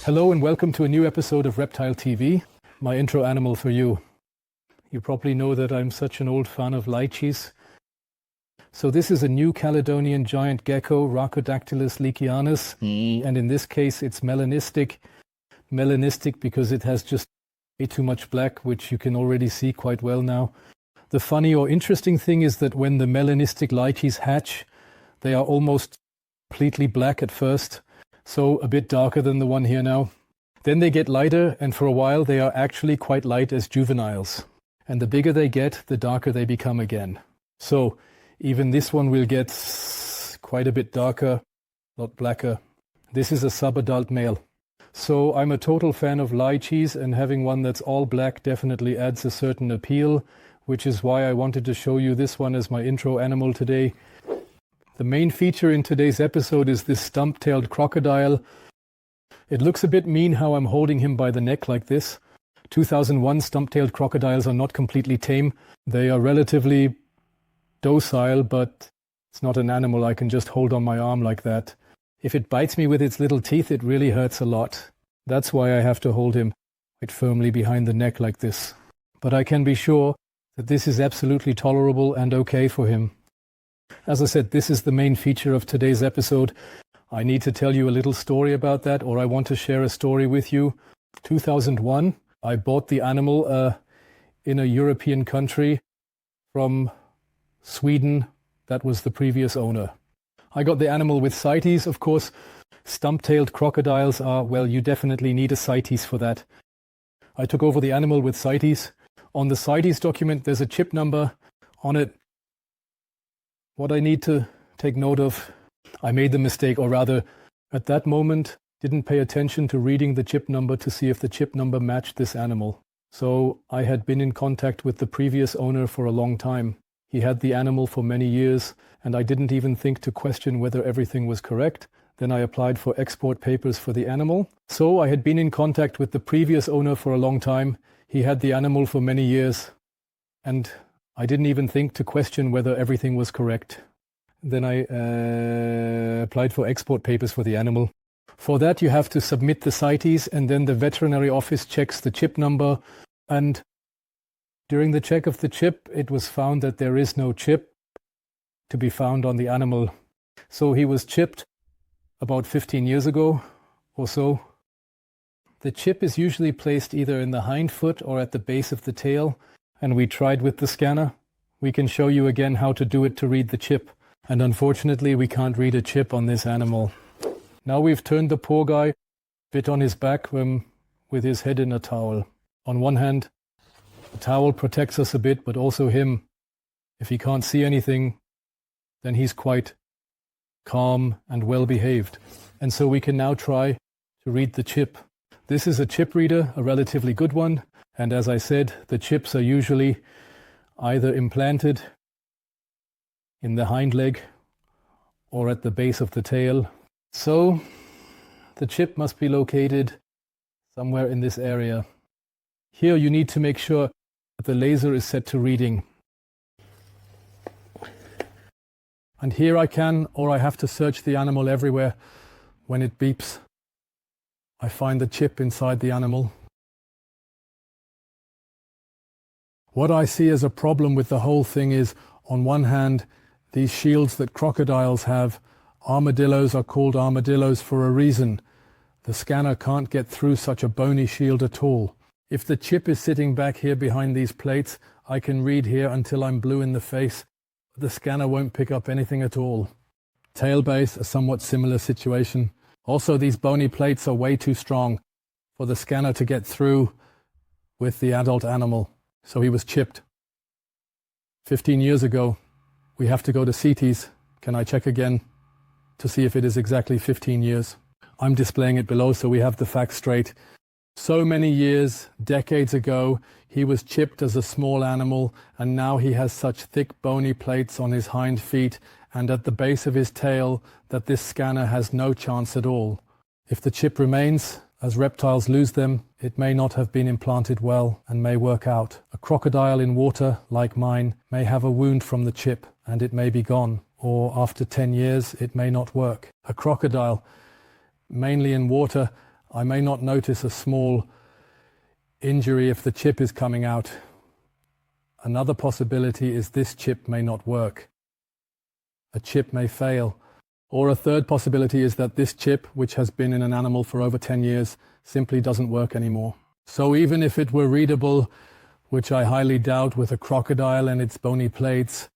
Hello and welcome to a new episode of Reptile TV, my intro animal for you. You probably know that I'm such an old fan of lychees. So this is a New Caledonian giant gecko, Rhacodactylus leakianus, and in this case it's melanistic. Melanistic because it has just way too much black, which you can already see quite well now. The funny or interesting thing is that when the melanistic lychees hatch, they are almost completely black at first. So a bit darker than the one here now. Then they get lighter, and for a while they are actually quite light as juveniles. And the bigger they get, the darker they become again. So even this one will get quite a bit darker, a lot blacker. This is a subadult male. So I'm a total fan of lychees, and having one that's all black definitely adds a certain appeal, which is why I wanted to show you this one as my intro animal today. The main feature in today's episode is this stump-tailed crocodile. It looks a bit mean how I'm holding him by the neck like this. 2001 stump-tailed crocodiles are not completely tame. They are relatively docile, but it's not an animal I can just hold on my arm like that. If it bites me with its little teeth, it really hurts a lot. That's why I have to hold him quite firmly behind the neck like this. But I can be sure that this is absolutely tolerable and okay for him. As I said, this is the main feature of today's episode. I need to tell you a little story about that, or I want to share a story with you. 2001, I bought the animal in a European country from Sweden. That was the previous owner. I got the animal with Cites, of course. Stump-tailed crocodiles are, well, you definitely need a Cites for that. I took over the animal with Cites. On the Cites document, there's a chip number on it. What I need to take note of, I made the mistake, or rather, at that moment, didn't pay attention to reading the chip number to see if the chip number matched this animal. So I had been in contact with the previous owner for a long time. He had the animal for many years, and I didn't even think to question whether everything was correct. Then I applied for export papers for the animal. So I had been in contact with the previous owner for a long time. He had the animal for many years, and I didn't even think to question whether everything was correct. Then I applied for export papers for the animal. For that you have to submit the CITES, and then the veterinary office checks the chip number. And during the check of the chip, it was found that there is no chip to be found on the animal. So he was chipped about 15 years ago or so. The chip is usually placed either in the hind foot or at the base of the tail. And we tried with the scanner. We can show you again how to do it to read the chip. And unfortunately, we can't read a chip on this animal. Now we've turned the poor guy a bit on his back with his head in a towel. On one hand, the towel protects us a bit, but also him. If he can't see anything, then he's quite calm and well behaved. And so we can now try to read the chip. This is a chip reader, a relatively good one. And as I said, the chips are usually either implanted in the hind leg or at the base of the tail. So the chip must be located somewhere in this area. Here you need to make sure that the laser is set to reading. And here I can, or I have to search the animal everywhere. When it beeps, I find the chip inside the animal. What I see as a problem with the whole thing is, on one hand, these shields that crocodiles have, armadillos are called armadillos for a reason. The scanner can't get through such a bony shield at all. If the chip is sitting back here behind these plates, I can read here until I'm blue in the face. But the scanner won't pick up anything at all. Tailbase, a somewhat similar situation. Also, these bony plates are way too strong for the scanner to get through with the adult animal. So he was chipped 15 years ago. We have to go to Cites. Can I check again to see if it is exactly 15 years? I'm displaying it below so we have the facts straight. So many years, decades ago, he was chipped as a small animal, and now he has such thick bony plates on his hind feet and at the base of his tail that this scanner has no chance at all. If the chip remains, as reptiles lose them, it may not have been implanted well and may work out. A crocodile in water, like mine, may have a wound from the chip and it may be gone, or after 10 years it may not work. A crocodile, mainly in water, I may not notice a small injury if the chip is coming out. Another possibility is this chip may not work. A chip may fail. Or a third possibility is that this chip, which has been in an animal for over 10 years, simply doesn't work anymore. So even if it were readable, which I highly doubt with a crocodile and its bony plates,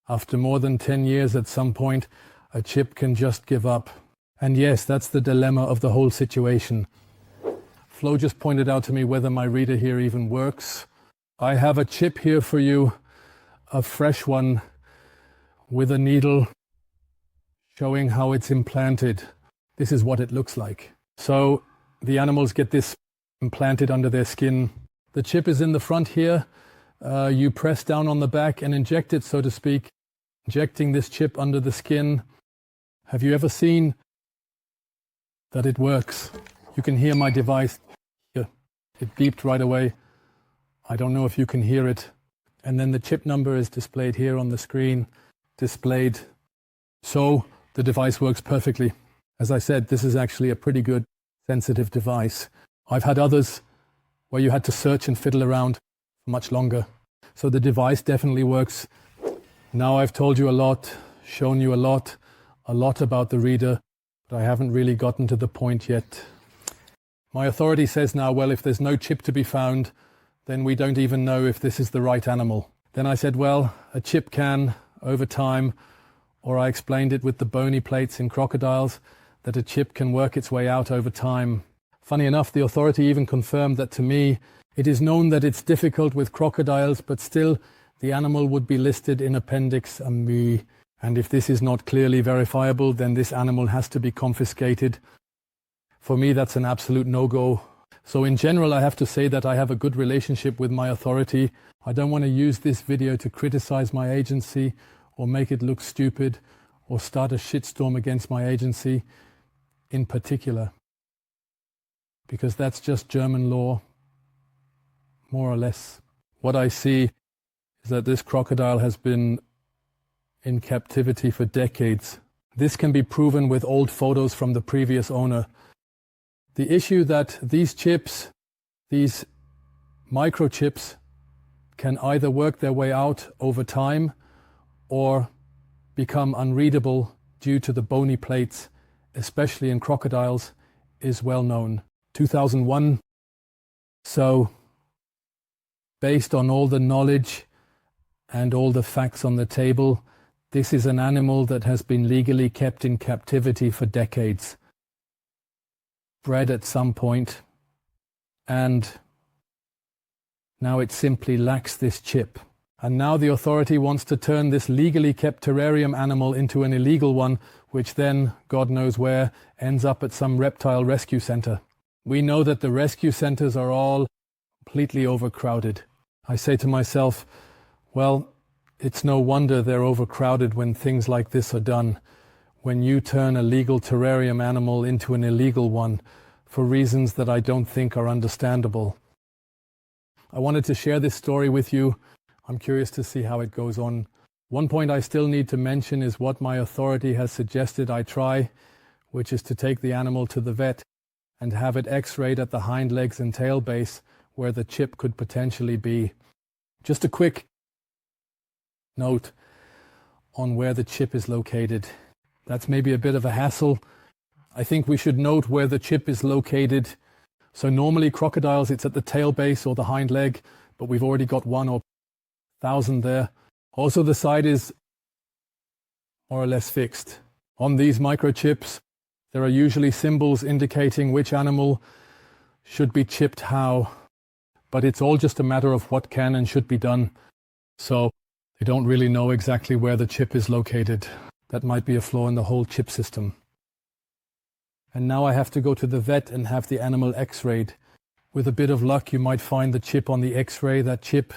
after more than 10 years at some point, a chip can just give up. And yes, that's the dilemma of the whole situation. Flo just pointed out to me whether my reader here even works. I have a chip here for you, a fresh one, with a needle showing how it's implanted. This is what it looks like. So the animals get this implanted under their skin. The chip is in the front here. You press down on the back and inject it, so to speak, injecting this chip under the skin. Have you ever seen that it works? You can hear my device here. It beeped right away. I don't know if you can hear it. And then the chip number is displayed here on the screen, displayed. So the device works perfectly. As I said, this is actually a pretty good sensitive device. I've had others where you had to search and fiddle around for much longer. So the device definitely works. Now I've told you a lot, shown you a lot about the reader, but I haven't really gotten to the point yet. My authority says now, well, if there's no chip to be found, then we don't even know if this is the right animal. Then I said, well, a chip can, over time, or I explained it with the bony plates in crocodiles, that a chip can work its way out over time. Funny enough, the authority even confirmed that to me, it is known that it's difficult with crocodiles, but still the animal would be listed in Appendix MB. And if this is not clearly verifiable, then this animal has to be confiscated. For me, that's an absolute no-go. So in general, I have to say that I have a good relationship with my authority. I don't want to use this video to criticize my agency or make it look stupid or start a shitstorm against my agency in particular. Because that's just German law, more or less. What I see is that this crocodile has been in captivity for decades. This can be proven with old photos from the previous owner. The issue that these chips, these microchips, can either work their way out over time or become unreadable due to the bony plates, especially in crocodiles, is well known. 2001. So, based on all the knowledge and all the facts on the table, this is an animal that has been legally kept in captivity for decades, bred at some point, and now it simply lacks this chip. And now the authority wants to turn this legally kept terrarium animal into an illegal one, which then, God knows where, ends up at some reptile rescue center. We know that the rescue centers are all completely overcrowded. I say to myself, well, it's no wonder they're overcrowded when things like this are done. When you turn a legal terrarium animal into an illegal one for reasons that I don't think are understandable. I wanted to share this story with you. I'm curious to see how it goes on. One point I still need to mention is what my authority has suggested I try, which is to take the animal to the vet and have it x-rayed at the hind legs and tail base where the chip could potentially be. Just a quick note on where the chip is located. That's maybe a bit of a hassle. I think we should note where the chip is located. So normally crocodiles, it's at the tail base or the hind leg, but we've already got 1 or 1,000 there. Also, the side is more or less fixed. On these microchips, there are usually symbols indicating which animal should be chipped how, but it's all just a matter of what can and should be done. So they don't really know exactly where the chip is located. That might be a flaw in the whole chip system. And now I have to go to the vet and have the animal x-rayed. With a bit of luck, you might find the chip on the x-ray, that chip.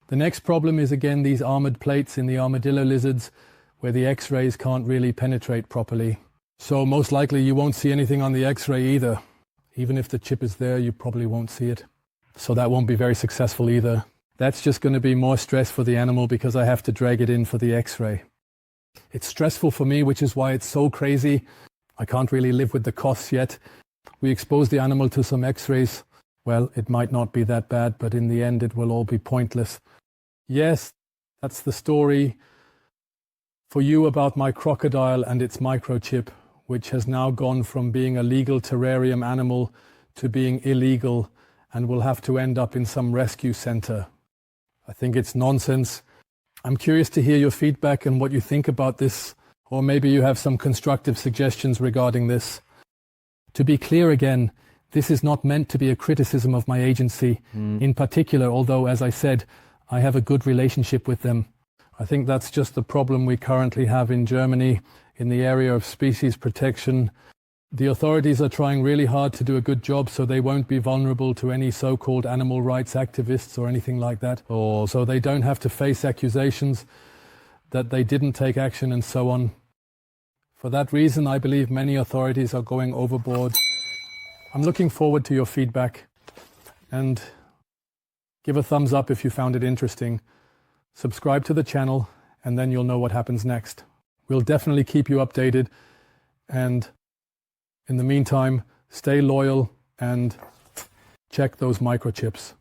The next problem is again these armored plates in the armadillo lizards where the x-rays can't really penetrate properly. So most likely you won't see anything on the x-ray either. Even if the chip is there, you probably won't see it. So that won't be very successful either. That's just going to be more stress for the animal because I have to drag it in for the x-ray. It's stressful for me, which is why it's so crazy. I can't really live with the costs yet. we expose the animal to some x-rays, well, it might not be that bad, but in the end it will all be pointless. Yes, that's the story for you about my crocodile and its microchip, which has now gone from being a legal terrarium animal to being illegal and will have to end up in some rescue center. I think it's nonsense. I'm curious to hear your feedback and what you think about this, or maybe you have some constructive suggestions regarding this. To be clear again, this is not meant to be a criticism of my agency in particular, although, as I said, I have a good relationship with them. I think that's just the problem we currently have in Germany in the area of species protection. The authorities are trying really hard to do a good job so they won't be vulnerable to any so-called animal rights activists or anything like that, or so they don't have to face accusations that they didn't take action and so on. For that reason, I believe many authorities are going overboard. I'm looking forward to your feedback, and give a thumbs up if you found it interesting. Subscribe to the channel, and then you'll know what happens next. We'll definitely keep you updated, and in the meantime, stay loyal and check those microchips.